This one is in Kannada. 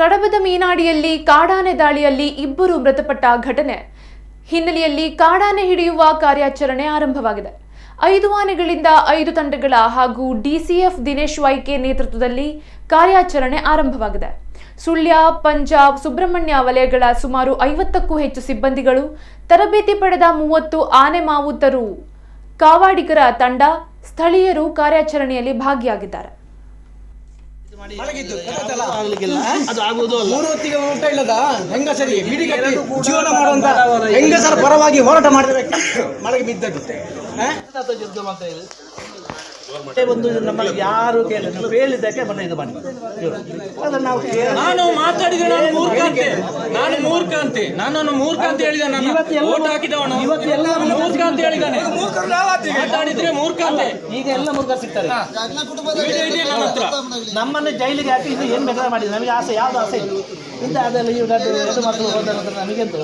ಕಡಬದ ಮೀನಾಡಿಯಲ್ಲಿ ಕಾಡಾನೆ ದಾಳಿಯಲ್ಲಿ ಇಬ್ಬರು ಮೃತಪಟ್ಟ ಘಟನೆ ಹಿನ್ನೆಲೆಯಲ್ಲಿ ಕಾಡಾನೆ ಹಿಡಿಯುವ ಕಾರ್ಯಾಚರಣೆ ಆರಂಭವಾಗಿದೆ. 5 ಆನೆಗಳಿಂದ 5 ತಂಡಗಳ ಹಾಗೂ ಡಿಸಿಎಫ್ ದಿನೇಶ್ ವೈಕೆ ನೇತೃತ್ವದಲ್ಲಿ ಕಾರ್ಯಾಚರಣೆ ಆರಂಭವಾಗಿದೆ. ಸುಳ್ಯ, ಪಂಜಾಬ್, ಸುಬ್ರಹ್ಮಣ್ಯ ವಲಯಗಳ ಸುಮಾರು 50ಕ್ಕೂ ಹೆಚ್ಚು ಸಿಬ್ಬಂದಿಗಳು, ತರಬೇತಿ ಪಡೆದ 30 ಆನೆ ಮಾವುತರು, ಕಾವಾಡಿಗರ ತಂಡ, ಸ್ಥಳೀಯರು ಕಾರ್ಯಾಚರಣೆಯಲ್ಲಿ ಭಾಗಿಯಾಗಿದ್ದಾರೆ. ಜೀವನ ಮಾಡುವಂತ ಹೆಂಗಸರ ಪರವಾಗಿ ಹೋರಾಟ ಮಾಡಬೇಕು. ಮಳೆಗೆ ಬಿದ್ದದ್ದು ಒಂದು ನಮ್ಮಲ್ಲಿ ಯಾರು ಹೇಳಿದ್ದಕ್ಕೆ ಬಂದ ಇದು ಮಾಡಿ ನಾನು ಮಾತಾಡಿದ್ರೆ ನಾನು ಮೂರ್ಖ ಅಂತೆ ನನ್ನನ್ನು ಮೂರ್ಖ ಅಂತ ಹೇಳಿದ ಓಟ್ ಹಾಕಿದವನು ಮೂರ್ಖ ಅಂತ ಹೇಳಿದಾನೆ. ಮಾತಾಡಿದ್ರೆ ಮೂರ್ಖ ಅಂತೆ. ಈಗ ಎಲ್ಲ ಮೂರ್ಖ ಸಿಗ್ತಾರೆ. ನಮ್ಮನ್ನು ಜೈಲಿಗೆ ಹಾಕಿ ಇದು ಏನ್ ಬೇಕಾದ್ರೆ ಮಾಡಿದ್ರು. ನಮಗೆ ಆಸೆ ಯಾವ್ದು ಆಸೆ ಇಲ್ಲ ಇಂತ ಅದೆಲ್ಲ ಇದು ಮಕ್ಕಳು ಹೋದ ನಮಗೆಂತ